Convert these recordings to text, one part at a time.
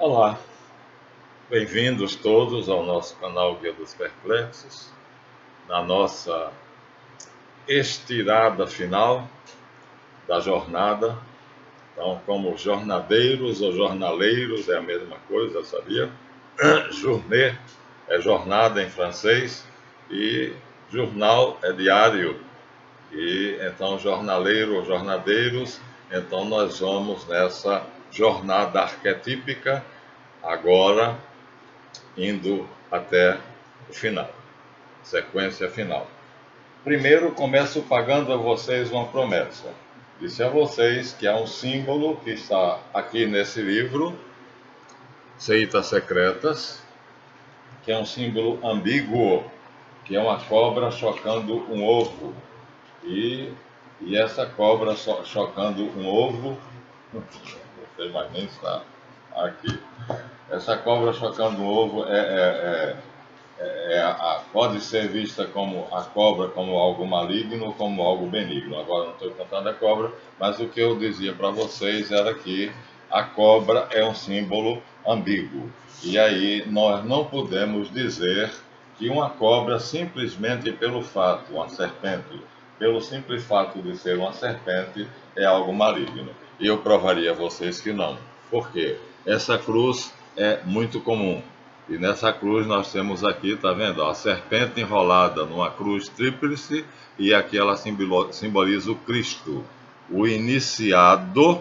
Olá, bem-vindos todos ao nosso canal Guia dos Perplexos, na nossa estirada final da jornada. Então, como jornadeiros ou jornaleiros é a mesma coisa, sabia? Journée é jornada em francês e jornal é diário. E então, jornaleiro ou jornadeiros, então nós vamos nessa jornada arquetípica agora indo até o final, sequência final. Primeiro, começo pagando a vocês uma promessa. Disse a vocês que há um símbolo que está aqui nesse livro, Seitas Secretas, que é um símbolo ambíguo, que é uma cobra chocando um ovo. E essa cobra chocando um ovo, você vai nem estar aqui. Essa cobra chocando um ovo pode ser vista como a cobra como algo maligno ou como algo benigno. Agora não estou contando a cobra, mas o que eu dizia para vocês era que a cobra é um símbolo ambíguo. E aí nós não podemos dizer que uma cobra simplesmente pelo fato, uma serpente, pelo simples fato de ser uma serpente, é algo maligno. E eu provaria a vocês que não. Por quê? Essa cruz é muito comum. E nessa cruz nós temos aqui, tá vendo? A serpente enrolada numa cruz tríplice, e aqui ela simboliza o Cristo, o iniciado,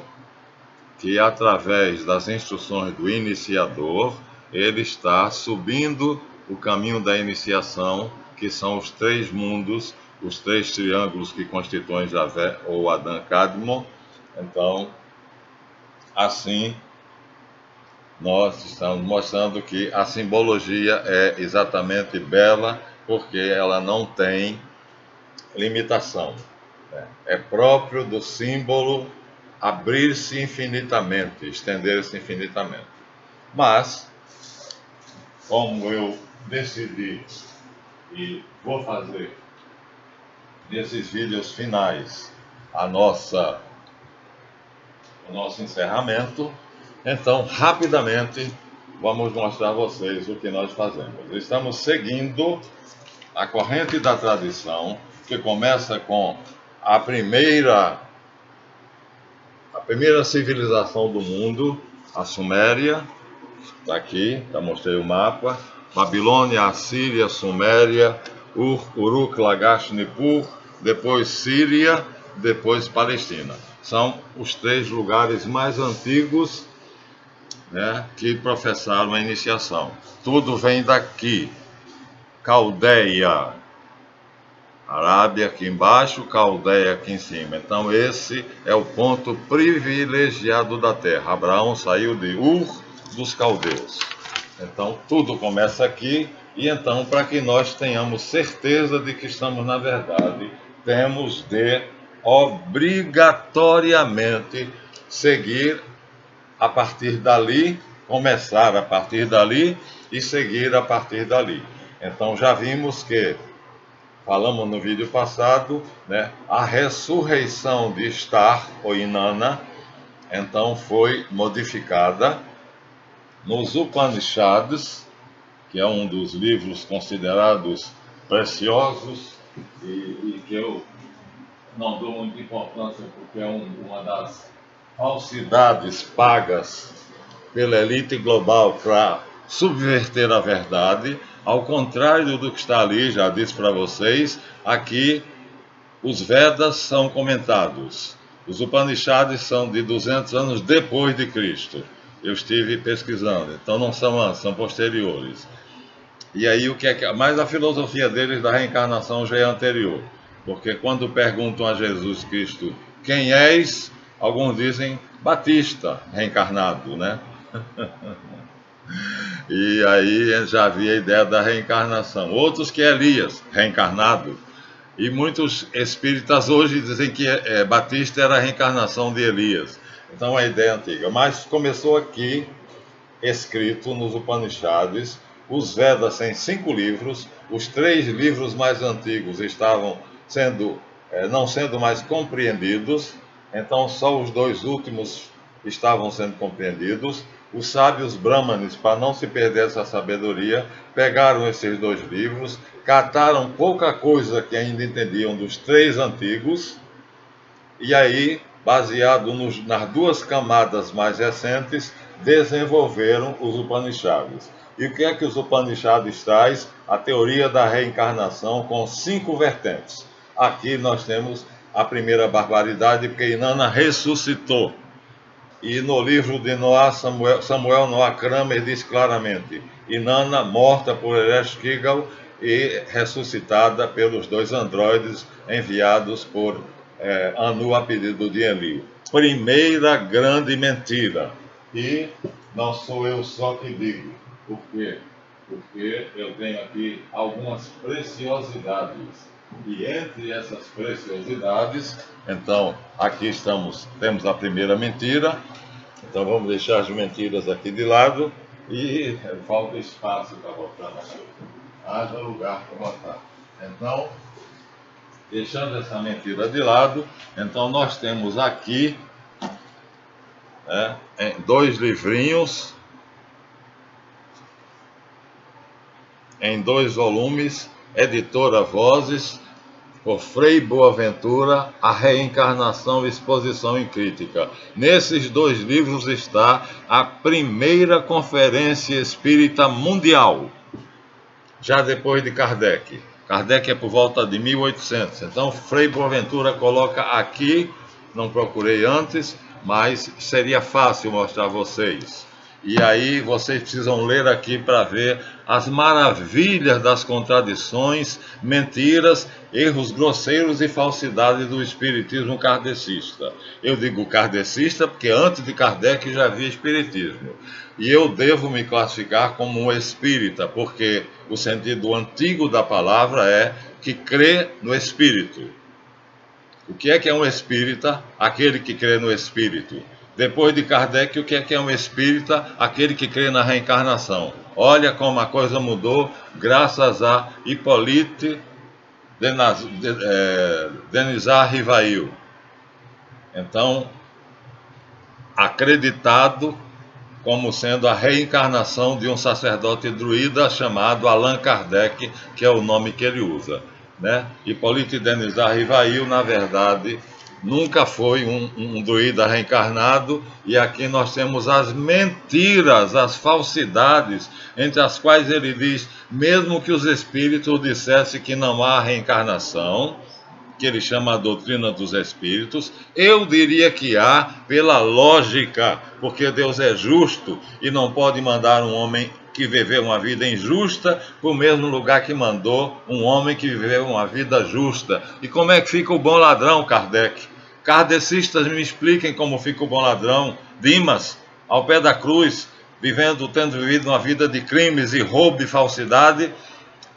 que através das instruções do iniciador, ele está subindo o caminho da iniciação, que são os três mundos, os três triângulos que constituem Javé ou Adão Cadmon. Então, assim, nós estamos mostrando que a simbologia é exatamente bela, porque ela não tem limitação. É próprio do símbolo abrir-se infinitamente, estender-se infinitamente. Mas, como eu decidi e vou fazer nesses vídeos finais o nosso encerramento, então, rapidamente, vamos mostrar a vocês o que nós fazemos. Estamos seguindo a corrente da tradição, que começa com a primeira civilização do mundo, a Suméria. Está aqui, já mostrei o mapa. Babilônia, Assíria, Suméria, Uruk, Lagash, Nippur, depois Síria, depois Palestina. São os três lugares mais antigos, né, que professaram a iniciação. Tudo vem daqui. Caldeia, Arábia aqui embaixo, Caldeia aqui em cima. Então esse é o ponto privilegiado da terra. Abraão saiu de Ur dos caldeus. Então tudo começa aqui. E então, para que nós tenhamos certeza de que estamos na verdade, temos de obrigatoriamente seguir a partir dali, começar a partir dali e seguir a partir dali. Então já vimos que, falamos no vídeo passado, né, a ressurreição de Star, ou Inanna, então foi modificada nos Upanishads, que é um dos livros considerados preciosos e que eu não dou muita importância porque é uma das falsidades pagas pela elite global para subverter a verdade. Ao contrário do que está ali, já disse para vocês, aqui os Vedas são comentados. Os Upanishads são de 200 anos depois de Cristo. Eu estive pesquisando, então não são antes, são posteriores. E aí o que é que... Mas a filosofia deles da reencarnação já é anterior. Porque quando perguntam a Jesus Cristo, quem és? Alguns dizem Batista, reencarnado, né? E aí já havia a ideia da reencarnação. Outros que é Elias, reencarnado. E muitos espíritas hoje dizem que Batista era a reencarnação de Elias. Então é a ideia antiga. Mas começou aqui, escrito nos Upanishads. Os Vedas têm 5 livros. Os 3 livros mais antigos estavam não sendo mais compreendidos. Então só os 2 últimos estavam sendo compreendidos. Os sábios brahmanes, para não se perder essa sabedoria, pegaram esses 2 livros, cataram pouca coisa que ainda entendiam dos 3 antigos, e aí, baseado nas 2 camadas mais recentes, desenvolveram os Upanishads. E o que é que os Upanishads traz? A teoria da reencarnação com 5 vertentes. Aqui nós temos a primeira barbaridade, porque Inanna ressuscitou. E no livro de Noah, Samuel Noah Kramer diz claramente: Inanna morta por Ereshkigal e ressuscitada pelos 2 androides enviados por Anu a pedido de Eli. Primeira grande mentira. E não sou eu só que digo. Por quê? Porque eu tenho aqui algumas preciosidades. E entre essas preciosidades, então, aqui temos a primeira mentira. Então vamos deixar as mentiras aqui de lado e falta espaço para botar na coisa. Haja lugar para botar. Então, deixando essa mentira de lado, então nós temos aqui em 2 livrinhos, em 2 volumes, editora Vozes, por Frei Boaventura, A Reencarnação, Exposição e Crítica. Nesses 2 livros está a primeira conferência espírita mundial, já depois de Kardec. Kardec é por volta de 1800. Então, Frei Boaventura coloca aqui, não procurei antes, mas seria fácil mostrar a vocês. E aí vocês precisam ler aqui para ver as maravilhas das contradições, mentiras, erros grosseiros e falsidades do espiritismo kardecista. Eu digo kardecista porque antes de Kardec já havia espiritismo. E eu devo me classificar como um espírita, porque o sentido antigo da palavra é que crê no espírito. O que é um espírita? Aquele que crê no espírito. Depois de Kardec, o que é um espírita? Aquele que crê na reencarnação. Olha como a coisa mudou graças a Hippolyte Denisard Rivail. Então, acreditado como sendo a reencarnação de um sacerdote druida chamado Allan Kardec, que é o nome que ele usa. Hippolyte Denisard Rivail, na verdade, nunca foi um druida reencarnado, e aqui nós temos as mentiras, as falsidades, entre as quais ele diz, mesmo que os espíritos dissessem que não há reencarnação, que ele chama a doutrina dos espíritos, eu diria que há pela lógica, porque Deus é justo e não pode mandar um homem que viveu uma vida injusta para o mesmo lugar que mandou um homem que viveu uma vida justa. E como é que fica o bom ladrão, Kardec? Kardecistas, me expliquem como fica o bom ladrão. Dimas, ao pé da cruz, tendo vivido uma vida de crimes e roubo e falsidade,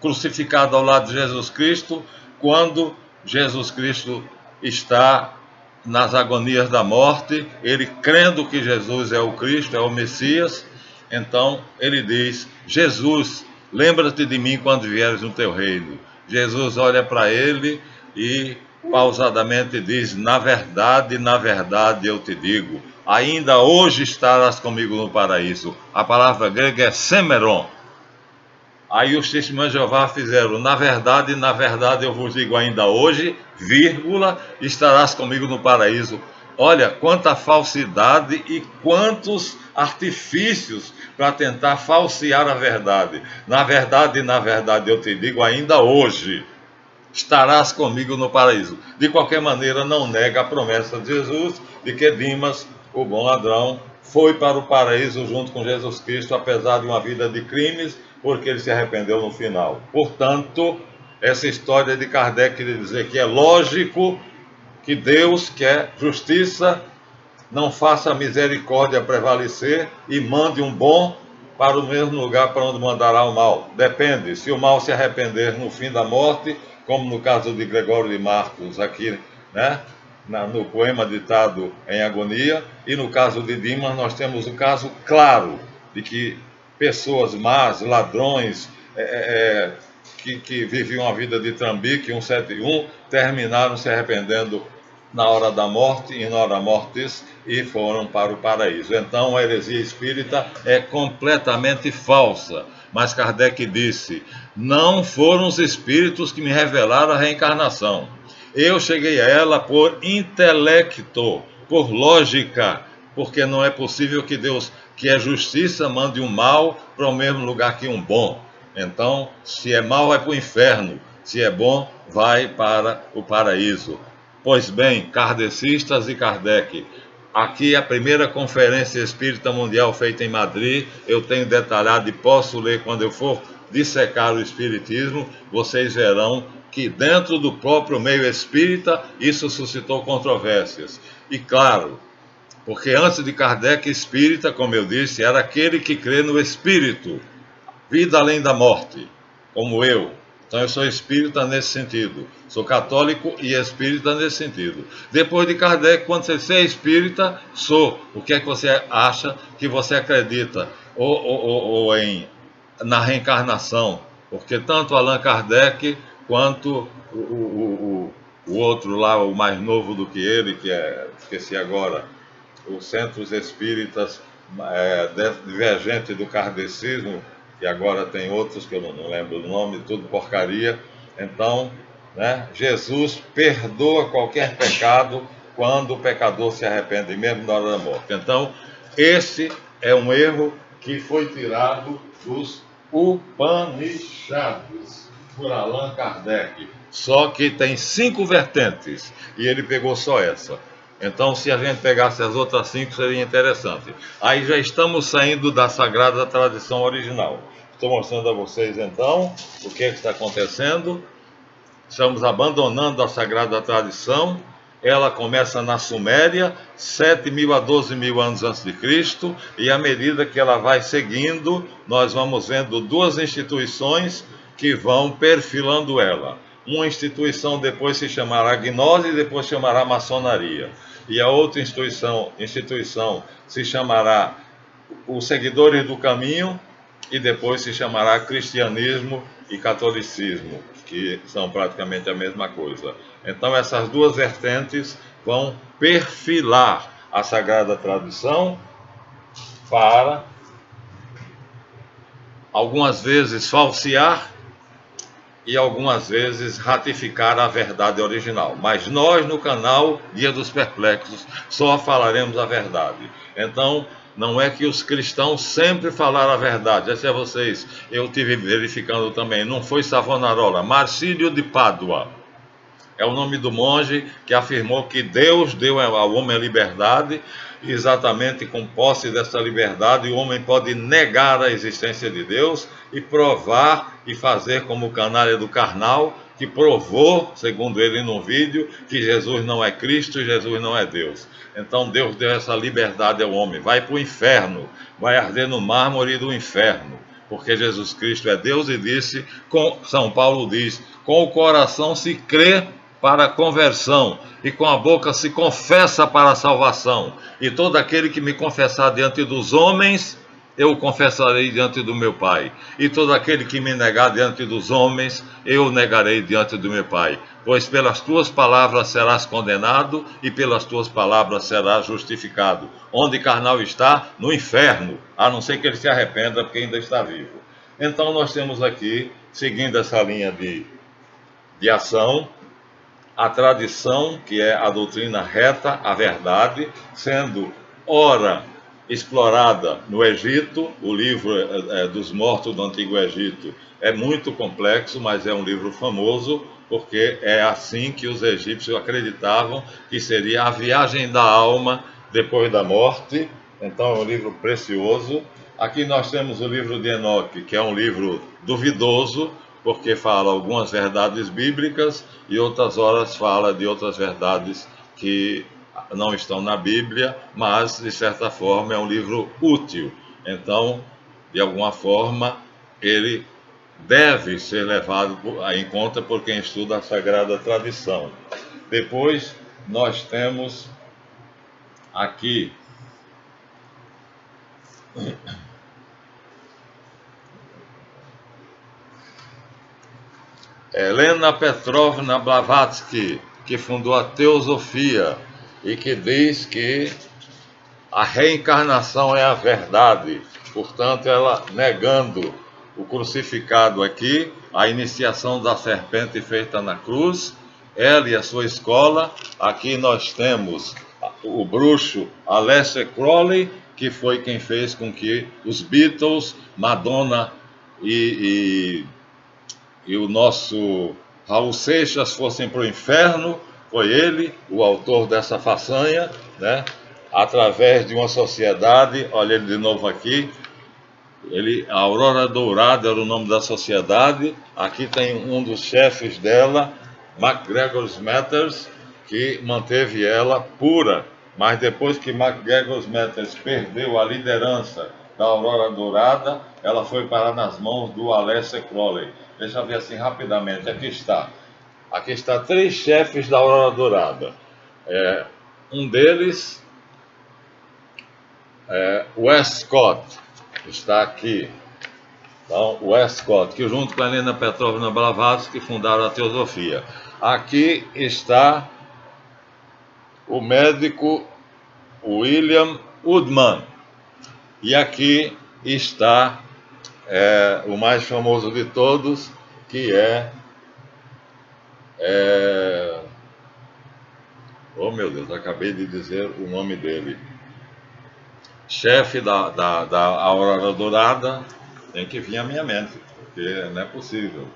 crucificado ao lado de Jesus Cristo, quando Jesus Cristo está nas agonias da morte, ele crendo que Jesus é o Cristo, é o Messias, então ele diz: Jesus, lembra-te de mim quando vieres no teu reino. Jesus olha para ele e pausadamente diz: na verdade eu te digo, ainda hoje estarás comigo no paraíso. A palavra grega é semeron. Aí os testemunhos de Jeová fizeram: na verdade eu vos digo ainda hoje, vírgula, estarás comigo no paraíso. Olha, quanta falsidade e quantos artifícios para tentar falsear a verdade. Na verdade eu te digo ainda hoje, estarás comigo no paraíso. De qualquer maneira, não nega a promessa de Jesus de que Dimas, o bom ladrão, foi para o paraíso junto com Jesus Cristo, apesar de uma vida de crimes, porque ele se arrependeu no final. Portanto, essa história de Kardec de dizer que é lógico que Deus quer justiça, não faça a misericórdia prevalecer e mande um bom para o mesmo lugar para onde mandará o mal. Depende, se o mal se arrepender no fim da morte, como no caso de Gregório de Marcos aqui, no poema ditado em agonia, e no caso de Dimas nós temos um caso claro de que pessoas más, ladrões, que viviam a vida de trambique, 171, terminaram se arrependendo na hora da morte, in hora mortis, e foram para o paraíso. Então, a heresia espírita é completamente falsa. Mas Kardec disse: não foram os espíritos que me revelaram a reencarnação. Eu cheguei a ela por intelecto, por lógica, porque não é possível que Deus, que é justiça, mande um mal para o mesmo lugar que um bom. Então, se é mal, vai para o inferno. Se é bom, vai para o paraíso. Pois bem, kardecistas e Kardec, aqui é a primeira conferência espírita mundial feita em Madrid. Eu tenho detalhado e posso ler quando eu for dissecar o espiritismo. Vocês verão que dentro do próprio meio espírita isso suscitou controvérsias. E claro, porque antes de Kardec, espírita, como eu disse, era aquele que crê no espírito, vida além da morte, como eu. Então eu sou espírita nesse sentido. Sou católico e espírita nesse sentido. Depois de Kardec, quando você é espírita, sou. O que é que você acha que você acredita? Ou na reencarnação. Porque tanto Allan Kardec quanto o outro lá, o mais novo do que ele, que esqueci agora, os centros espíritas divergentes do kardecismo, que agora tem outros que eu não lembro o nome, tudo porcaria. Então, né, Jesus perdoa qualquer pecado quando o pecador se arrepende, mesmo na hora da morte. Então, esse é um erro que foi tirado dos Upanishads, por Allan Kardec. Só que tem 5 vertentes, e ele pegou só essa. Então, se a gente pegasse as outras 5, seria interessante. Aí já estamos saindo da sagrada tradição original. Estou mostrando a vocês, então, o que está acontecendo. Estamos abandonando a sagrada tradição. Ela começa na Suméria, 7.000 a 12.000 anos antes de Cristo, e à medida que ela vai seguindo, nós vamos vendo 2 instituições que vão perfilando ela. Uma instituição depois se chamará Gnose e depois chamará Maçonaria. E a outra instituição se chamará os Seguidores do Caminho e depois se chamará Cristianismo e Catolicismo, que são praticamente a mesma coisa. Então essas 2 vertentes vão perfilar a sagrada tradição para algumas vezes falsear e algumas vezes ratificar a verdade original. Mas nós, no canal Guia dos Perplexos, só falaremos a verdade. Então, não é que os cristãos sempre falaram a verdade. Essa é vocês, eu tive verificando também, não foi Savonarola, Marcílio de Pádua. É o nome do monge que afirmou que Deus deu ao homem a liberdade, e exatamente com posse dessa liberdade, o homem pode negar a existência de Deus e provar e fazer como o canalha do Karnal, que provou, segundo ele num vídeo, que Jesus não é Cristo e Jesus não é Deus. Então Deus deu essa liberdade ao homem. Vai para o inferno, vai arder no mármore do inferno, porque Jesus Cristo é Deus e disse, São Paulo diz, com o coração se crê para a conversão, e com a boca se confessa para a salvação. E todo aquele que me confessar diante dos homens, eu o confessarei diante do meu Pai. E todo aquele que me negar diante dos homens, eu o negarei diante do meu Pai. Pois pelas tuas palavras serás condenado, e pelas tuas palavras serás justificado. Onde carnal está? No inferno, a não ser que ele se arrependa, porque ainda está vivo. Então nós temos aqui, seguindo essa linha de ação, a tradição, que é a doutrina reta, a verdade, sendo ora explorada no Egito. O livro dos mortos do Antigo Egito é muito complexo, mas é um livro famoso, porque é assim que os egípcios acreditavam que seria a viagem da alma depois da morte. Então é um livro precioso. Aqui nós temos o livro de Enoque, que é um livro duvidoso, porque fala algumas verdades bíblicas e outras horas fala de outras verdades que não estão na Bíblia, mas de certa forma é um livro útil. Então, de alguma forma, ele deve ser levado em conta por quem estuda a Sagrada Tradição. Depois, nós temos aqui Helena Petrovna Blavatsky, que fundou a teosofia e que diz que a reencarnação é a verdade. Portanto, ela negando o crucificado aqui, a iniciação da serpente feita na cruz, ela e a sua escola. Aqui nós temos o bruxo Aleister Crowley, que foi quem fez com que os Beatles, Madonna e o nosso Raul Seixas fossem para o inferno. Foi ele o autor dessa façanha, né? Através de uma sociedade. Olha ele de novo aqui. A Aurora Dourada era o nome da sociedade. Aqui tem um dos chefes dela, MacGregor Matters, que manteve ela pura. Mas depois que MacGregor Matters perdeu a liderança da Aurora Dourada, ela foi parar nas mãos do Aleister Crowley. Deixa eu ver assim rapidamente. Aqui está. Aqui está 3 chefes da Aurora Dourada. Um deles Westcott, está aqui. Então, Westcott, que junto com a Helena Petrovna Blavatsky fundaram a teosofia. Aqui está o médico William Woodman. E aqui está o mais famoso de todos, que oh meu Deus, acabei de dizer o nome dele. Chefe da Aurora Dourada, tem que vir à minha mente, porque não é possível.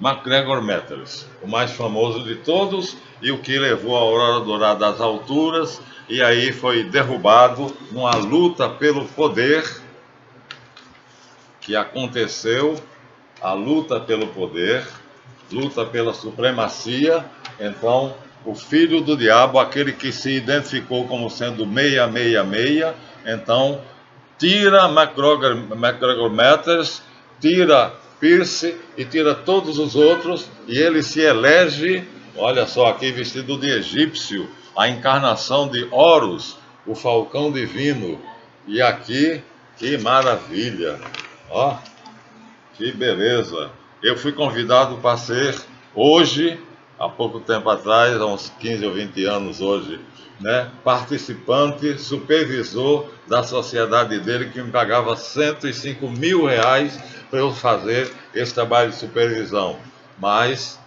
MacGregor Matters, o mais famoso de todos e o que levou a Aurora Dourada às alturas, e aí foi derrubado numa luta pelo poder que aconteceu, a luta pelo poder, luta pela supremacia. Então, o filho do diabo, aquele que se identificou como sendo 666, então tira MacGregor Matters, tira Pierce e tira todos os outros, e ele se elege, olha só aqui, vestido de egípcio, a encarnação de Horus, o falcão divino. E aqui, que maravilha, ó, que beleza. Eu fui convidado para ser hoje, há pouco tempo atrás, há uns 15 ou 20 anos hoje, né, participante, supervisor da sociedade dele, que me pagava R$105 mil para eu fazer esse trabalho de supervisão. Mas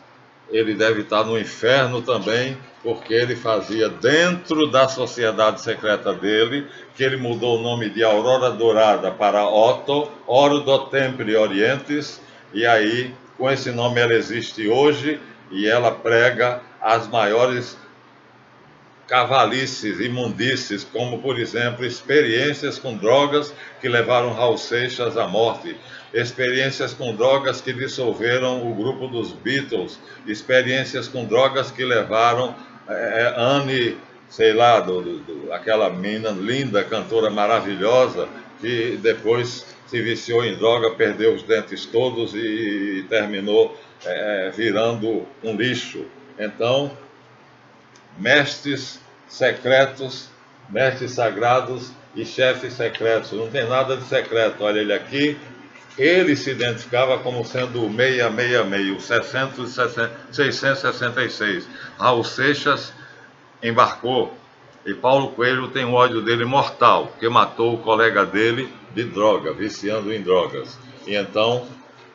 ele deve estar no inferno também, porque ele fazia dentro da sociedade secreta dele, que ele mudou o nome de Aurora Dourada para Otto, Oro do Templi Orientis, e aí, com esse nome ela existe hoje, e ela prega as maiores cavalices, imundícies, como, por exemplo, experiências com drogas que levaram Raul Seixas à morte, experiências com drogas que dissolveram o grupo dos Beatles, experiências com drogas que levaram Anne, sei lá, aquela menina linda, cantora maravilhosa, que depois se viciou em droga, perdeu os dentes todos e terminou virando um lixo. Então, mestres secretos, mestres sagrados e chefes secretos. Não tem nada de secreto. Olha ele aqui. Ele se identificava como sendo o 666, o 666. Raul Seixas embarcou. E Paulo Coelho tem um ódio dele mortal, porque matou o colega dele de droga, viciando em drogas. E então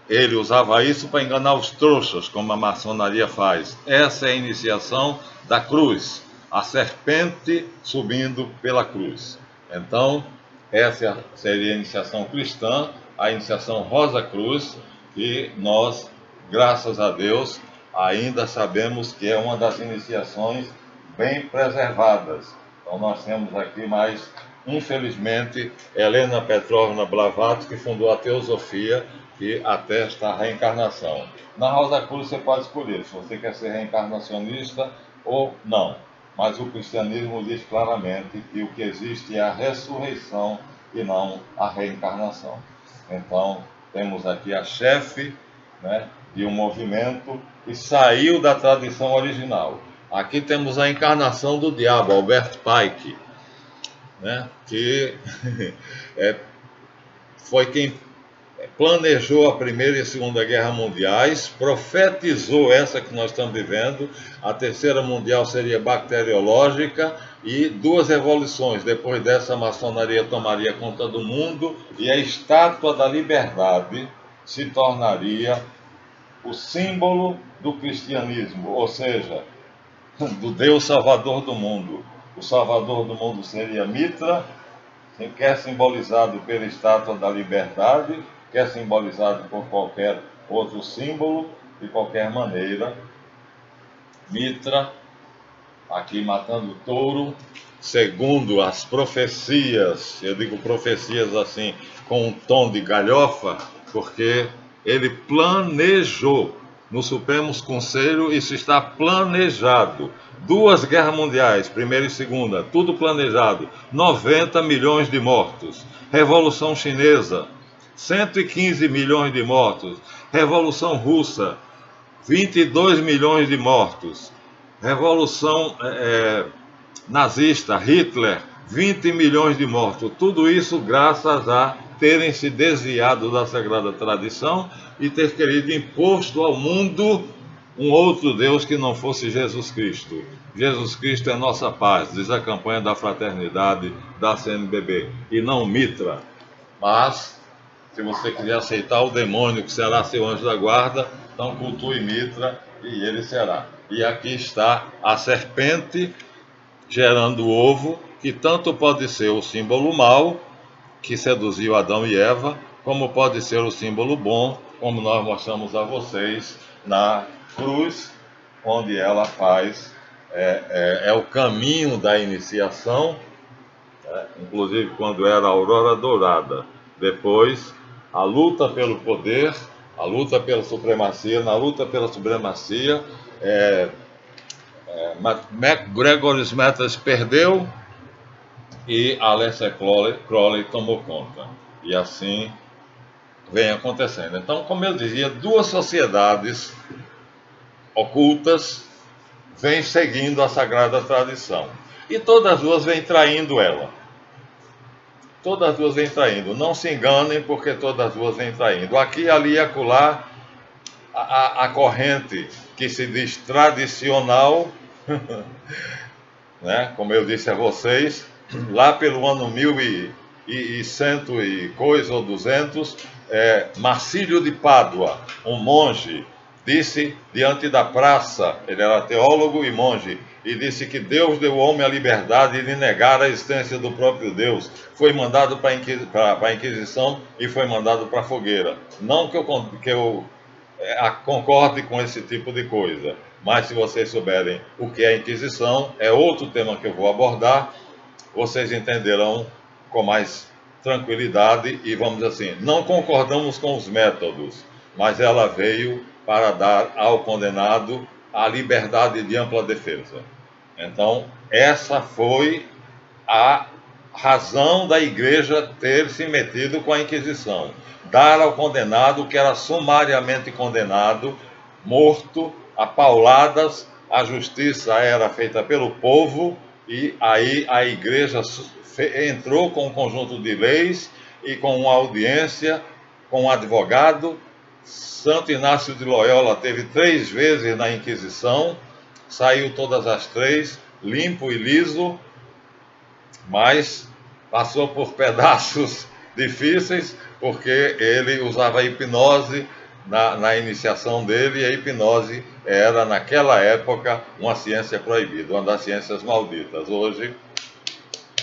ele usava isso para enganar os trouxas, como a maçonaria faz. Essa é a iniciação da cruz, a serpente subindo pela cruz. Então, essa seria a iniciação cristã, a iniciação Rosa Cruz, que nós, graças a Deus, ainda sabemos que é uma das iniciações bem preservadas. Então, nós temos aqui mais, infelizmente, Helena Petrovna Blavatsky, que fundou a teosofia, que atesta a reencarnação. Na Rosa Cruz você pode escolher se você quer ser reencarnacionista ou não. Mas o cristianismo diz claramente que o que existe é a ressurreição e não a reencarnação. Então, temos aqui a chefe, né, de um movimento que saiu da tradição original. Aqui temos a encarnação do diabo, Albert Pike, né, que foi quem planejou a Primeira e a Segunda Guerra Mundiais, profetizou essa que nós estamos vivendo. A Terceira Mundial seria bacteriológica e duas revoluções. Depois dessa, a maçonaria tomaria conta do mundo e a Estátua da Liberdade se tornaria o símbolo do cristianismo, ou seja, do Deus Salvador do mundo. O Salvador do mundo seria Mitra, que é simbolizado pela Estátua da Liberdade, que é simbolizado por qualquer outro símbolo, de qualquer maneira. Mitra, aqui matando touro, segundo as profecias, eu digo profecias assim, com um tom de galhofa, porque ele planejou. No Supremo Conselho, isso está planejado. Duas guerras mundiais, primeira e segunda, tudo planejado. 90 milhões de mortos. Revolução Chinesa, 115 milhões de mortos. Revolução Russa, 22 milhões de mortos. Revolução nazista, Hitler, 20 milhões de mortos. Tudo isso graças a terem se desviado da Sagrada Tradição e ter querido imposto ao mundo um outro Deus que não fosse Jesus Cristo. Jesus Cristo é nossa paz, diz a campanha da fraternidade da CNBB, e não Mitra. Mas, se você quiser aceitar o demônio que será seu anjo da guarda, então cultue Mitra e ele será. E aqui está a serpente gerando o ovo, que tanto pode ser o símbolo mau, que seduziu Adão e Eva, como pode ser o símbolo bom, como nós mostramos a vocês na cruz, onde ela faz, é o caminho da iniciação, inclusive quando era a aurora dourada. Depois, a luta pelo poder, a luta pela supremacia. Na luta pela supremacia, MacGregor Smathers perdeu e Aleister Crowley tomou conta. E assim vem acontecendo. Então, como eu dizia, duas sociedades ocultas vêm seguindo a Sagrada Tradição. E todas as duas vêm traindo ela. Todas as duas vêm traindo. Não se enganem, porque todas as duas vêm traindo. Aqui, ali e acolá, a corrente que se diz tradicional, né? Como eu disse a vocês, lá pelo ano 1100 e coisa, ou 200, Marcílio de Pádua, um monge, disse diante da praça, ele era teólogo e monge, e disse que Deus deu ao homem a liberdade de negar a existência do próprio Deus. Foi mandado para a Inquisição e foi mandado para a fogueira. Não que eu concorde com esse tipo de coisa, mas se vocês souberem o que é a Inquisição, é outro tema que eu vou abordar, vocês entenderão com mais tranquilidade e, vamos dizer assim, não concordamos com os métodos, mas ela veio para dar ao condenado a liberdade de ampla defesa. Então, essa foi a razão da igreja ter se metido com a Inquisição. Dar ao condenado, que era sumariamente condenado, morto, a pauladas, a justiça era feita pelo povo, e aí a igreja entrou com um conjunto de leis e com uma audiência, com um advogado. Santo Inácio de Loyola teve 3 vezes na Inquisição, saiu todas as 3, limpo e liso, mas passou por pedaços difíceis, porque ele usava hipnose na iniciação dele, e a hipnose era, naquela época, uma ciência proibida, uma das ciências malditas. Hoje,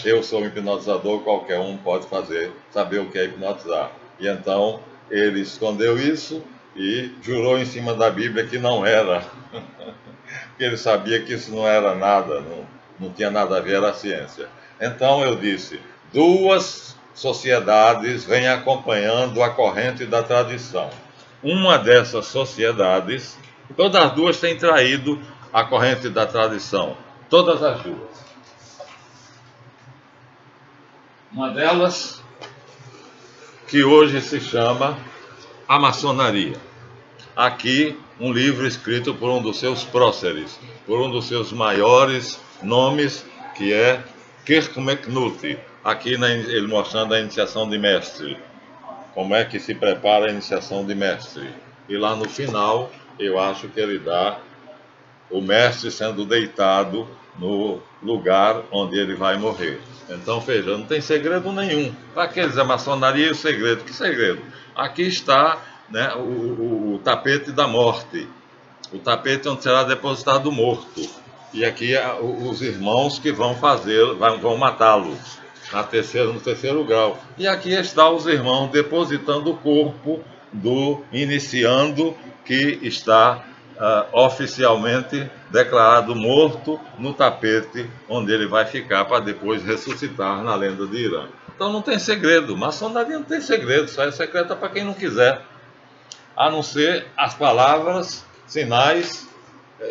eu sou um hipnotizador, qualquer um pode saber o que é hipnotizar. E então, ele escondeu isso e jurou em cima da Bíblia que não era, porque ele sabia que isso não era nada, não tinha nada a ver, era a ciência. Então eu disse, duas sociedades vêm acompanhando a corrente da tradição. Uma dessas sociedades, todas as duas têm traído a corrente da tradição, todas as duas. Uma delas, que hoje se chama a maçonaria. Aqui, um livro escrito por um dos seus próceres, por um dos seus maiores nomes, que é Kirk McNulty. Aqui ele mostrando a iniciação de mestre. como é que se prepara a iniciação de mestre. E lá no final, eu acho que ele dá o mestre sendo deitado no lugar onde ele vai morrer. Então, veja, não tem segredo nenhum. Para que dizer maçonaria e o segredo? Que segredo? Aqui está, né, o tapete da morte, o tapete onde será depositado o morto. E aqui os irmãos que vão vão matá-lo no terceiro grau. E aqui está os irmãos depositando o corpo do iniciando que está oficialmente declarado morto no tapete onde ele vai ficar para depois ressuscitar na lenda de Irã. Então não tem segredo, maçonaria não tem segredo, só é secreta para quem não quiser, a não ser as palavras, sinais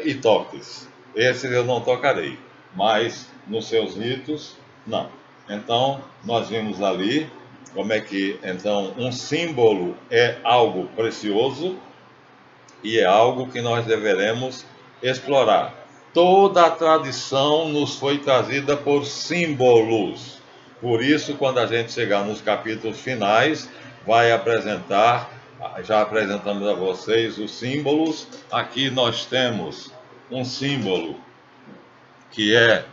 e toques. Esses eu não tocarei, mas nos seus ritos, não. Então, nós vimos ali como é que, então, um símbolo é algo precioso e é algo que nós deveremos explorar. Toda a tradição nos foi trazida por símbolos. Por isso, quando a gente chegar nos capítulos finais, vai apresentar, já apresentamos a vocês os símbolos. Aqui nós temos um símbolo que é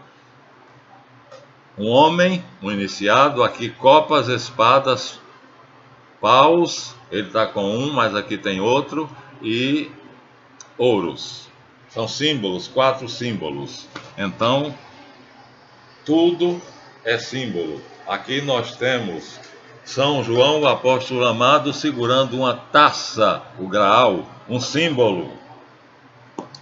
um homem, um iniciado, aqui copas, espadas, paus, ele está com um, mas aqui tem outro, e ouros. São símbolos, 4 símbolos. Então, tudo é símbolo. Aqui nós temos São João, o apóstolo amado, segurando uma taça, o graal, um símbolo.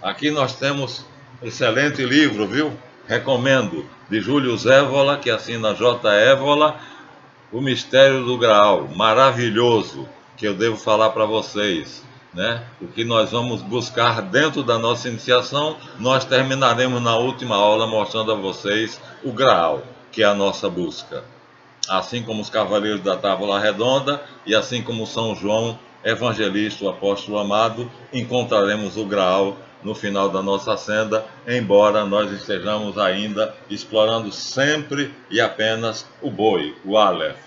Aqui nós temos excelente livro, viu? Recomendo, de Júlio Zévola, que assina J. Évola, O Mistério do Graal, maravilhoso, que eu devo falar para vocês, né? O que nós vamos buscar dentro da nossa iniciação, nós terminaremos na última aula mostrando a vocês o Graal, que é a nossa busca. Assim como os Cavaleiros da Távola Redonda e assim como São João, evangelista, o apóstolo amado, encontraremos o Graal no final da nossa senda, embora nós estejamos ainda explorando sempre e apenas o boi, o Aleph,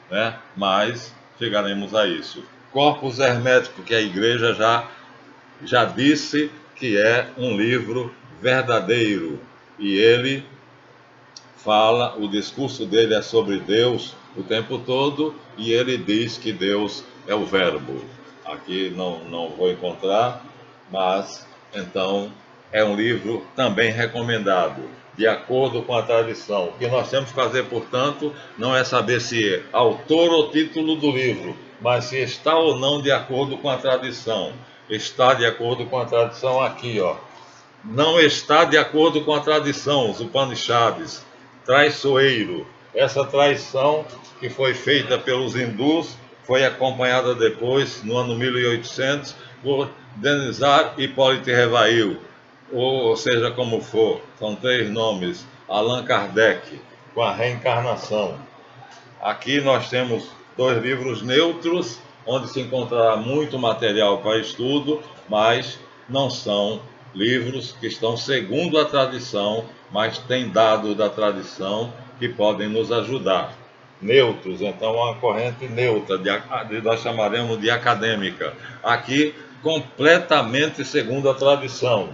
né? Mas chegaremos a isso. Corpus Hermético, que a igreja já disse que é um livro verdadeiro, e ele fala, o discurso dele é sobre Deus o tempo todo, e ele diz que Deus é o Verbo. Aqui não vou encontrar, mas então é um livro também recomendado, de acordo com a tradição. O que nós temos que fazer, portanto, não é saber se é autor ou título do livro, mas se está ou não de acordo com a tradição. Está de acordo com a tradição aqui, ó. Não está de acordo com a tradição, os Upanishads, traiçoeiro. Essa traição que foi feita pelos hindus foi acompanhada depois, no ano 1800, por Denizar Hippolyte Revail, ou seja como for, são 3 nomes, Allan Kardec, com a reencarnação. Aqui nós temos 2 livros neutros, onde se encontrará muito material para estudo, mas não são livros que estão segundo a tradição, mas tem dados da tradição que podem nos ajudar. Neutros, então uma corrente neutra, nós chamaremos de acadêmica. Aqui, completamente segundo a tradição.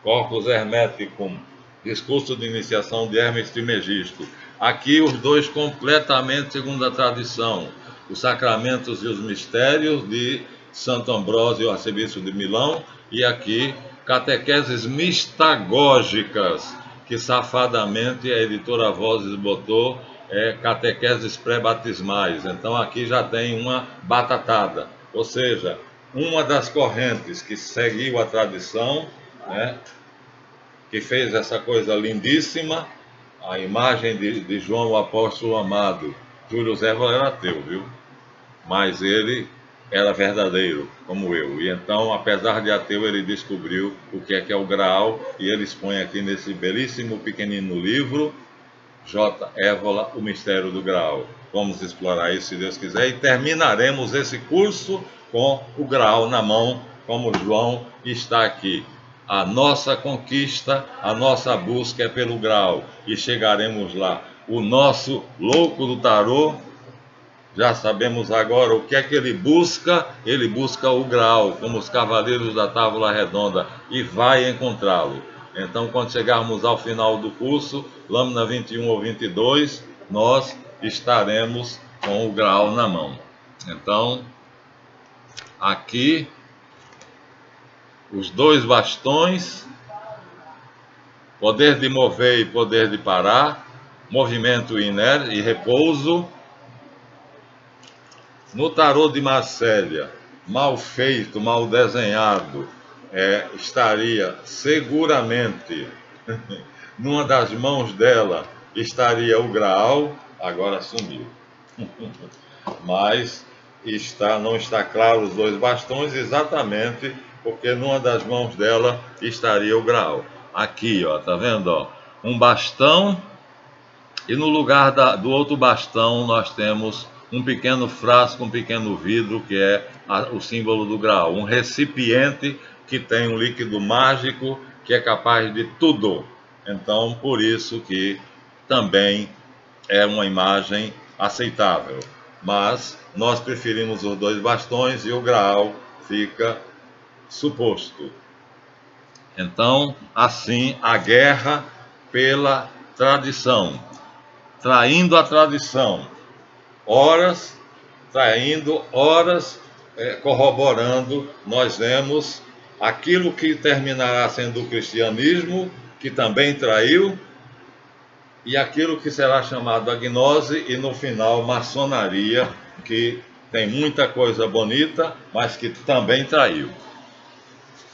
Corpus Hermeticum, discurso de iniciação de Hermes Trismegisto. Aqui os 2 completamente segundo a tradição. Os sacramentos e os mistérios de Santo Ambrósio, arcebispo de Milão, e aqui catequeses mistagógicas, que safadamente a editora Vozes botou catequeses pré-batismais. Então aqui já tem uma batatada, ou seja, uma das correntes que seguiu a tradição, né, que fez essa coisa lindíssima, a imagem de João o apóstolo amado. Júlio Zévola era ateu, viu? Mas ele era verdadeiro, como eu. E então, apesar de ateu, ele descobriu o que é o Graal, e ele expõe aqui nesse belíssimo pequenino livro, J. Évola, O Mistério do Graal. Vamos explorar isso, se Deus quiser, e terminaremos esse curso com o Graal na mão, como João está aqui. A nossa conquista, a nossa busca é pelo Graal, e chegaremos lá. O nosso louco do tarô Já sabemos agora o que é que ele busca. Ele busca o grau, como os cavaleiros da Távola Redonda, e vai encontrá-lo. Então, quando chegarmos ao final do curso, lâmina 21 ou 22, nós estaremos com o grau na mão. Então, aqui, os dois bastões, poder de mover e poder de parar, movimento e repouso. No tarô de Marsella, mal feito, mal desenhado, estaria seguramente, numa das mãos dela, estaria o Graal, agora sumiu. Mas não está claro os dois bastões, exatamente porque numa das mãos dela estaria o Graal. Aqui, ó, tá vendo? Ó? Um bastão, e no lugar do outro bastão nós temos um pequeno frasco, um pequeno vidro, que é o símbolo do Graal. Um recipiente que tem um líquido mágico que é capaz de tudo. Então, por isso que também é uma imagem aceitável. Mas nós preferimos os dois bastões e o Graal fica suposto. Então, assim, a guerra pela tradição, traindo a tradição, horas traindo, horas corroborando, nós vemos aquilo que terminará sendo o cristianismo, que também traiu, e aquilo que será chamado a gnose, e no final maçonaria, que tem muita coisa bonita, mas que também traiu.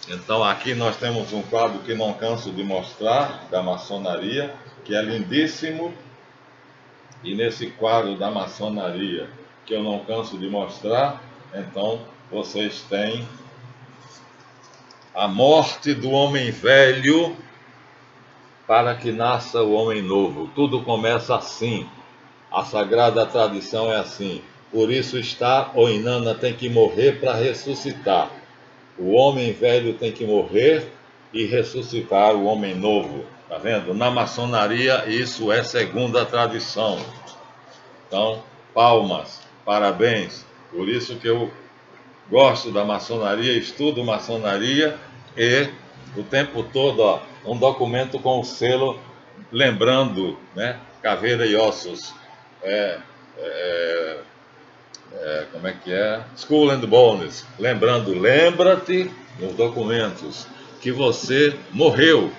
Então aqui nós temos um quadro que não canso de mostrar, da maçonaria, que é lindíssimo. E nesse quadro da maçonaria, que eu não canso de mostrar, então vocês têm a morte do homem velho para que nasça o homem novo. Tudo começa assim. A sagrada tradição é assim. Por isso o Inanna tem que morrer para ressuscitar. O homem velho tem que morrer e ressuscitar o homem novo. Tá vendo? Na maçonaria isso é segundo a tradição. Então, palmas, parabéns. Por isso que eu gosto da maçonaria, estudo maçonaria e o tempo todo, ó, um documento com o selo lembrando, né? Caveira e ossos. Como é que é? Skull and Bones. Lembrando, lembra-te nos documentos que você morreu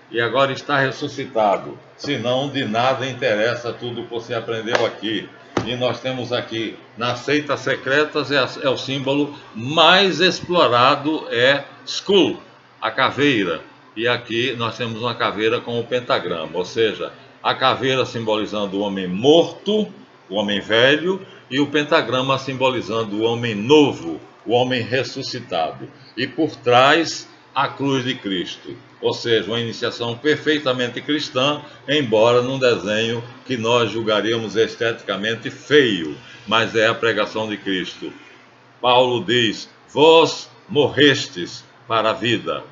e agora está ressuscitado. Senão, de nada interessa tudo que você aprendeu aqui. E nós temos aqui, nas seitas secretas, é o símbolo mais explorado, é Skull, a caveira. E aqui nós temos uma caveira com o pentagrama, ou seja, a caveira simbolizando o homem morto, o homem velho, e o pentagrama simbolizando o homem novo, o homem ressuscitado. E por trás, a cruz de Cristo. Ou seja, uma iniciação perfeitamente cristã, embora num desenho que nós julgaríamos esteticamente feio, mas é a pregação de Cristo. Paulo diz: vós morrestes para a vida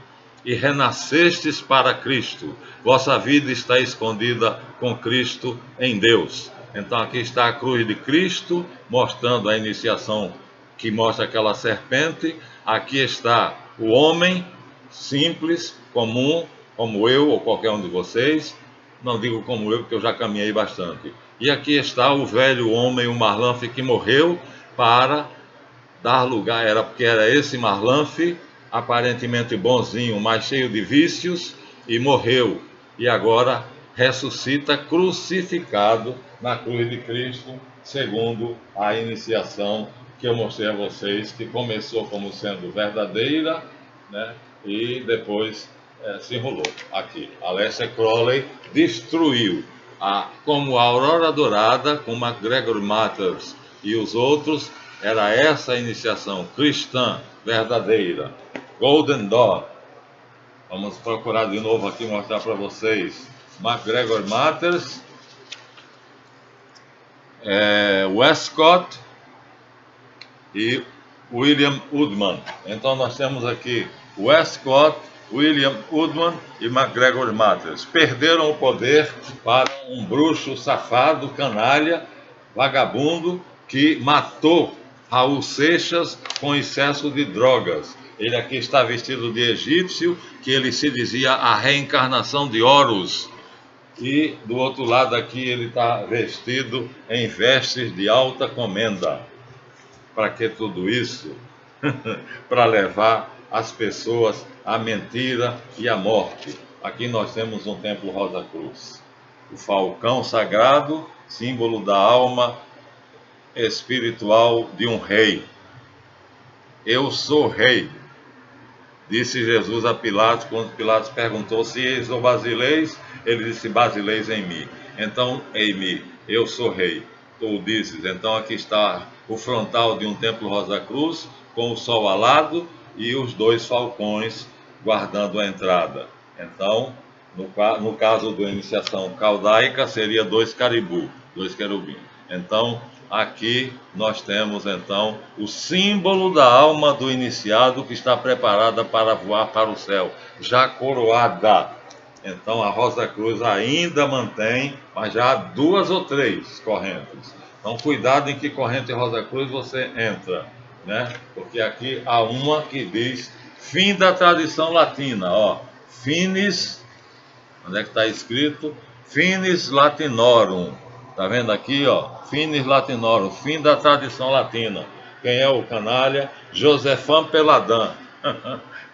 e renascestes para Cristo. Vossa vida está escondida com Cristo em Deus. Então aqui está a cruz de Cristo, mostrando a iniciação que mostra aquela serpente. Aqui está o homem simples, comum, como eu ou qualquer um de vocês. Não digo como eu, porque eu já caminhei bastante. E aqui está o velho homem, o Marlanfe, que morreu para dar lugar, porque era esse Marlanfe, aparentemente bonzinho, mas cheio de vícios, e morreu. E agora ressuscita crucificado na cruz de Cristo, segundo a iniciação que eu mostrei a vocês, que começou como sendo verdadeira, né? E depois se enrolou. Aqui, Aleister Crowley destruiu, como a Aurora Dourada, com MacGregor Matters e os outros, era essa a iniciação cristã verdadeira. Golden Dawn. Vamos procurar de novo aqui, mostrar para vocês. MacGregor Matters, Westcott e William Woodman. Então nós temos aqui Westcott, William Woodman e MacGregor Matters. Perderam o poder para um bruxo safado, canalha, vagabundo, que matou Raul Seixas com excesso de drogas. Ele aqui está vestido de egípcio, que ele se dizia a reencarnação de Horus. E do outro lado aqui ele está vestido em vestes de alta comenda. Para que tudo isso? Para levar as pessoas à mentira e à morte. Aqui nós temos um templo Rosa Cruz. O falcão sagrado, símbolo da alma espiritual de um rei. Eu sou rei, disse Jesus a Pilatos, quando Pilatos perguntou se eis o basileis, ele disse basileis em mim. Então, em mim, eu sou rei, tu dizes. Então aqui está o frontal de um templo Rosa Cruz, com o sol alado e os dois falcões guardando a entrada. Então, no caso da iniciação caldaica, seria dois caribus, dois querubins. Então, aqui nós temos então o símbolo da alma do iniciado que está preparada para voar para o céu, já coroada. Então a Rosa Cruz ainda mantém, mas já há 2 ou 3 correntes. Então cuidado em que corrente Rosa Cruz você entra, né? Porque aqui há uma que diz fim da tradição latina, ó, finis, onde é que está escrito? Finis Latinorum. Tá vendo aqui, ó? Finis Latinorum, fim da tradição latina. Quem é o canalha? Josefan Peladão.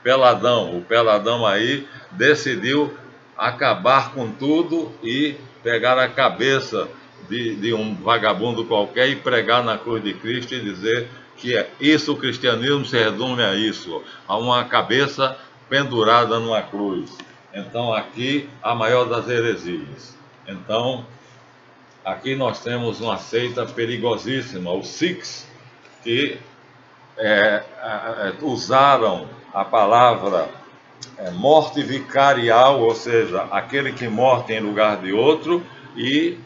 Peladão, o Peladão aí decidiu acabar com tudo e pegar a cabeça de um vagabundo qualquer e pregar na cruz de Cristo e dizer que isso, o cristianismo se resume a isso, a uma cabeça pendurada numa cruz. Então aqui a maior das heresias. Então aqui nós temos uma seita perigosíssima, os Sikhs, que usaram a palavra morte vicarial, ou seja, aquele que morre em lugar de outro, e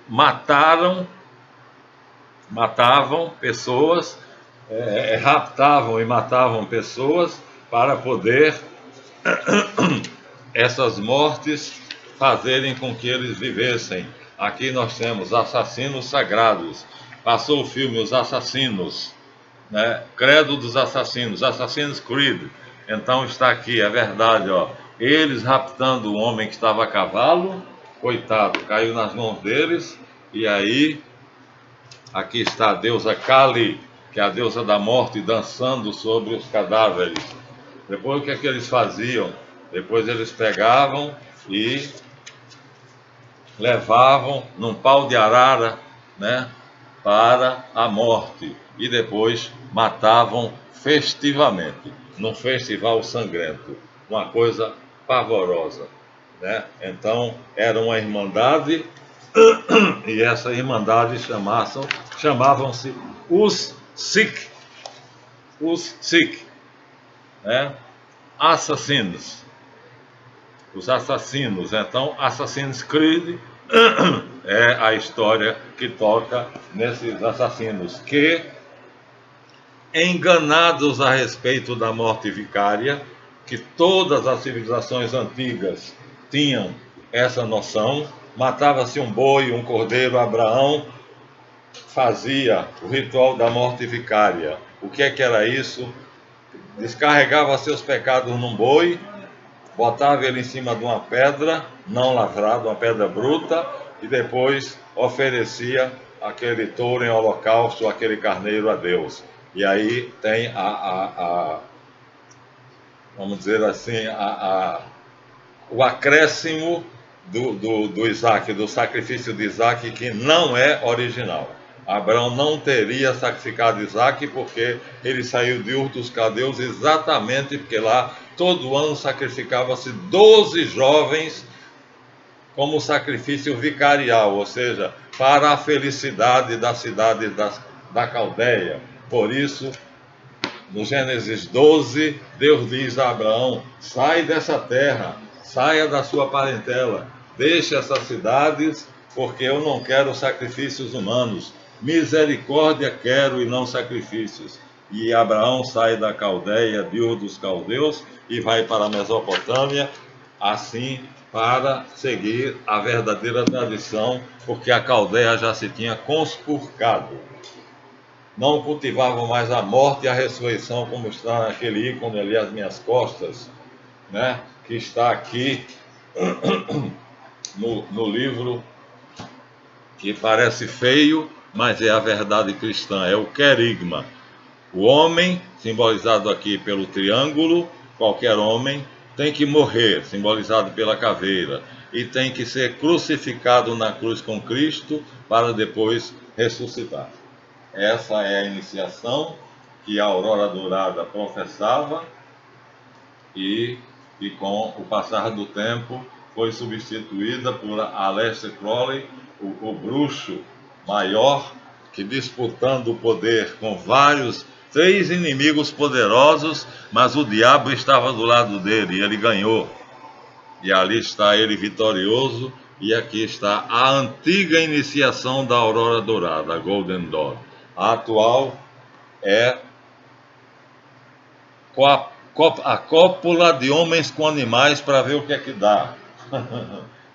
matavam pessoas, raptavam e matavam pessoas para poder essas mortes fazerem com que eles vivessem. Aqui nós temos assassinos sagrados. Passou o filme Os Assassinos, né? Credo dos Assassinos, Assassin's Creed. Então está aqui, é verdade, ó. Eles raptando o homem que estava a cavalo, coitado, caiu nas mãos deles. E aí, aqui está a deusa Kali, que é a deusa da morte, dançando sobre os cadáveres. Depois o que é que eles faziam? Depois eles pegavam e levavam num pau de arara, né, para a morte, e depois matavam festivamente, num festival sangrento, uma coisa pavorosa, né? Então era uma irmandade, e essa irmandade chamavam-se os Sikh, né? Assassinos. Os assassinos. Então, Assassin's Creed é a história que toca nesses assassinos que, enganados a respeito da morte vicária, que todas as civilizações antigas tinham essa noção, matava-se um boi, um cordeiro, Abraão fazia o ritual da morte vicária. O que é que era isso? Descarregava seus pecados num boi, botava ele em cima de uma pedra não lavrada, uma pedra bruta, e depois oferecia aquele touro em holocausto, aquele carneiro a Deus. E aí tem vamos dizer assim, o acréscimo do Isaac, do sacrifício de Isaac, que não é original. Abraão não teria sacrificado Isaac porque ele saiu de Ur dos Caldeus exatamente porque lá todo ano sacrificava-se 12 jovens como sacrifício vicarial, ou seja, para a felicidade da cidade da Caldeia. Por isso, no Gênesis 12, Deus diz a Abraão: sai dessa terra, saia da sua parentela, deixe essas cidades, porque eu não quero sacrifícios humanos. Misericórdia quero e não sacrifícios. E Abraão sai da Caldeia, de Ur dos Caldeus, e vai para a Mesopotâmia, assim para seguir a verdadeira tradição, porque a Caldeia já se tinha conspurcado. não cultivavam mais a morte e a ressurreição, como está naquele ícone ali às minhas costas, né? Que está aqui no livro, que parece feio, mas é a verdade cristã, é o querigma. O homem, simbolizado aqui pelo triângulo, qualquer homem, tem que morrer, simbolizado pela caveira, e tem que ser crucificado na cruz com Cristo para depois ressuscitar. Essa é a iniciação que a Aurora Dourada professava e com o passar do tempo foi substituída por Aleister Crowley, o bruxo maior, que disputando o poder com três inimigos poderosos, mas o diabo estava do lado dele e ele ganhou. E ali está ele vitorioso, e aqui está a antiga iniciação da Aurora Dourada, a Golden Dawn. A atual é a cópula de homens com animais para ver o que é que dá.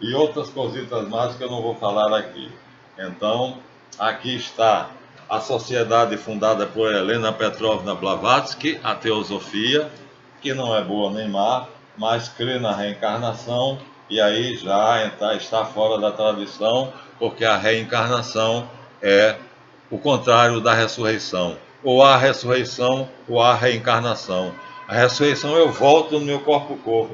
E outras cositas mais que eu não vou falar aqui. Então, aqui está a sociedade fundada por Helena Petrovna Blavatsky, a teosofia, que não é boa nem má, mas crê na reencarnação, e aí já está fora da tradição, porque a reencarnação é o contrário da ressurreição. Ou há ressurreição, ou há reencarnação. A ressurreição eu volto no meu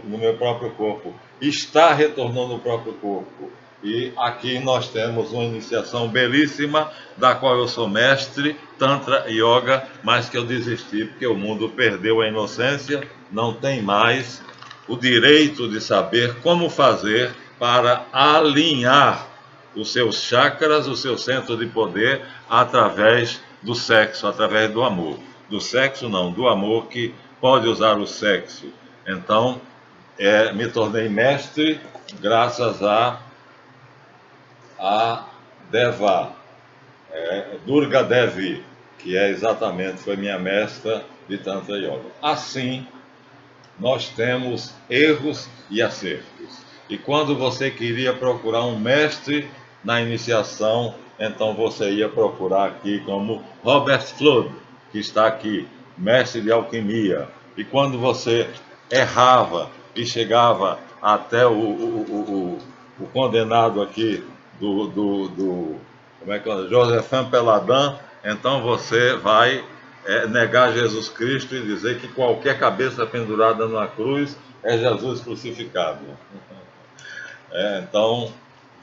no meu próprio corpo. Está retornando o próprio corpo. E aqui nós temos uma iniciação belíssima, da qual eu sou mestre, Tantra Yoga, mas que eu desisti porque o mundo perdeu a inocência, não tem mais o direito de saber como fazer para alinhar os seus chakras, o seu centro de poder, através do sexo, através do amor. Do sexo não, do amor, que pode usar o sexo. Então, me tornei mestre graças a Deva, Durga Devi, que foi minha mestra de Tantra Yoga. Assim, nós temos erros e acertos. E quando você queria procurar um mestre na iniciação, então você ia procurar aqui como Robert Flood, que está aqui, mestre de alquimia. E quando você errava e chegava até o condenado aqui como é que é? Josephin Peladin, então você vai negar Jesus Cristo e dizer que qualquer cabeça pendurada numa cruz é Jesus crucificado. Então,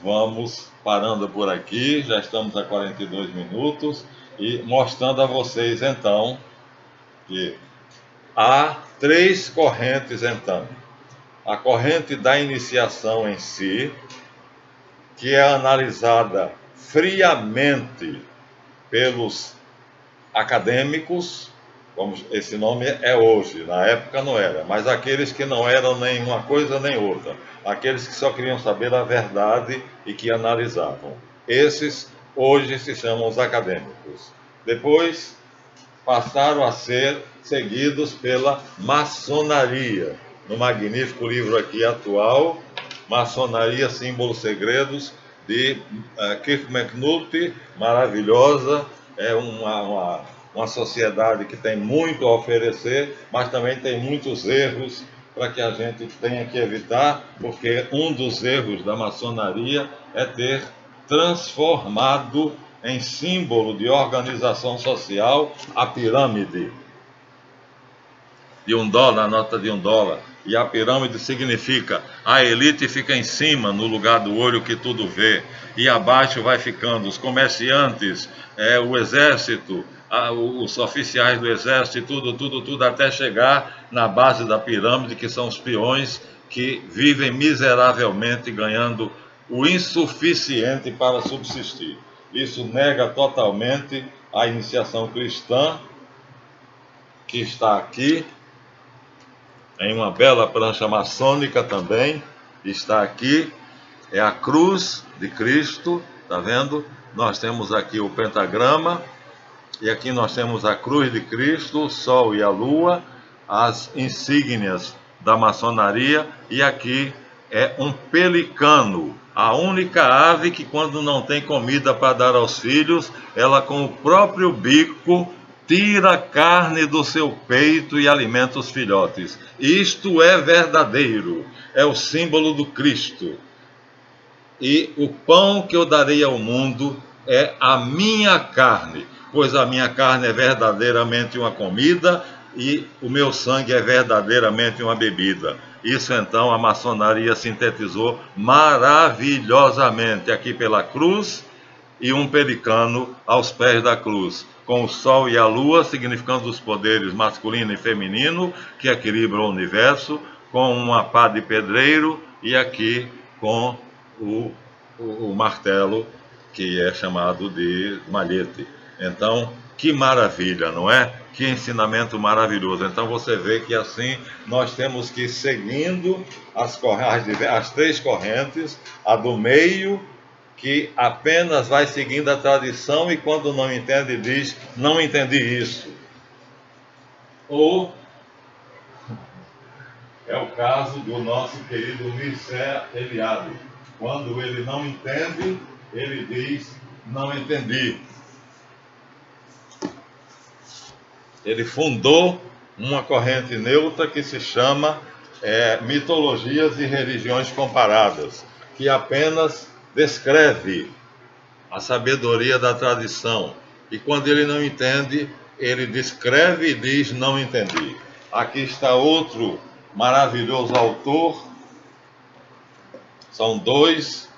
vamos parando por aqui, já estamos a 42 minutos, e mostrando a vocês, então, que há três correntes, então. A corrente da iniciação em si, que é analisada friamente pelos acadêmicos, como esse nome é hoje, na época não era, mas aqueles que não eram nem uma coisa nem outra, aqueles que só queriam saber a verdade e que analisavam. Esses hoje se chamam os acadêmicos. Depois passaram a ser seguidos pela maçonaria, no magnífico livro aqui atual, Maçonaria, Símbolos Segredos, de Kirk McNulty, maravilhosa, é uma sociedade que tem muito a oferecer, mas também tem muitos erros para que a gente tenha que evitar, porque um dos erros da maçonaria é ter transformado em símbolo de organização social a pirâmide de $1, a nota de $1. E a pirâmide significa a elite fica em cima, no lugar do olho que tudo vê, e abaixo vai ficando os comerciantes, o exército, os oficiais do exército, tudo, até chegar na base da pirâmide, que são os peões que vivem miseravelmente, ganhando o insuficiente para subsistir. Isso nega totalmente a iniciação cristã, que está aqui, em uma bela prancha maçônica também, está aqui, é a cruz de Cristo, está vendo? Nós temos aqui o pentagrama, e aqui nós temos a cruz de Cristo, o sol e a lua, as insígnias da maçonaria, e aqui é um pelicano, A única ave que, quando não tem comida para dar aos filhos, ela com o próprio bico tira a carne do seu peito e alimenta os filhotes. Isto é verdadeiro, é o símbolo do Cristo. E o pão que eu darei ao mundo é a minha carne, pois a minha carne é verdadeiramente uma comida e o meu sangue é verdadeiramente uma bebida. Isso então a maçonaria sintetizou maravilhosamente aqui pela cruz e um pelicano aos pés da cruz, com o sol e a lua significando os poderes masculino e feminino que equilibram o universo, com uma pá de pedreiro e aqui com o, o martelo, que é chamado de malhete. Então, que maravilha, não é? Que ensinamento maravilhoso. Então você vê que assim nós temos que ir seguindo as três correntes, a do meio, que apenas vai seguindo a tradição e quando não entende diz, não entendi isso. Ou é o caso do nosso querido Mircea Eliade. Quando ele não entende, ele diz, não entendi. Ele fundou uma corrente neutra que se chama Mitologias e Religiões Comparadas, que apenas descreve a sabedoria da tradição. E quando ele não entende, ele descreve e diz, não entendi. Aqui está outro maravilhoso autor, são dois,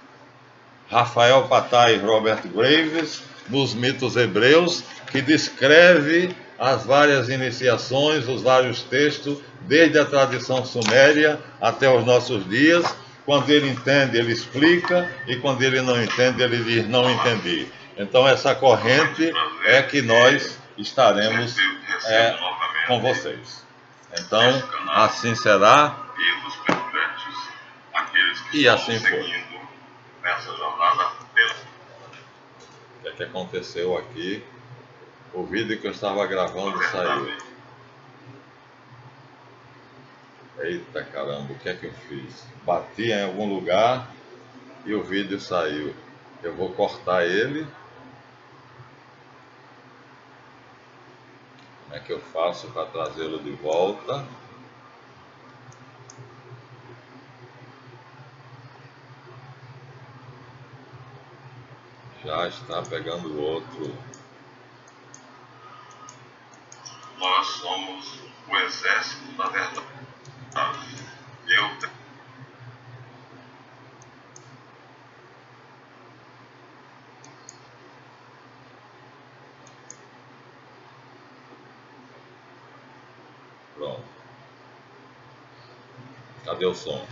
Rafael Patai e Robert Graves, nos mitos hebreus, que descreve as várias iniciações, os vários textos, desde a tradição suméria até os nossos dias. Quando ele entende, ele explica, e quando ele não entende, ele diz, não entendi. Então essa corrente é que nós estaremos com vocês. Então, assim será, e assim foi. Nessa jornada o que aconteceu aqui? O vídeo que eu estava gravando saiu. Eita caramba, o que é que eu fiz? Bati em algum lugar e o vídeo saiu. Eu vou cortar ele. Como é que eu faço para trazê-lo de volta? Já está pegando o outro. Nós somos o exército da verdade. Pronto. Cadê o som?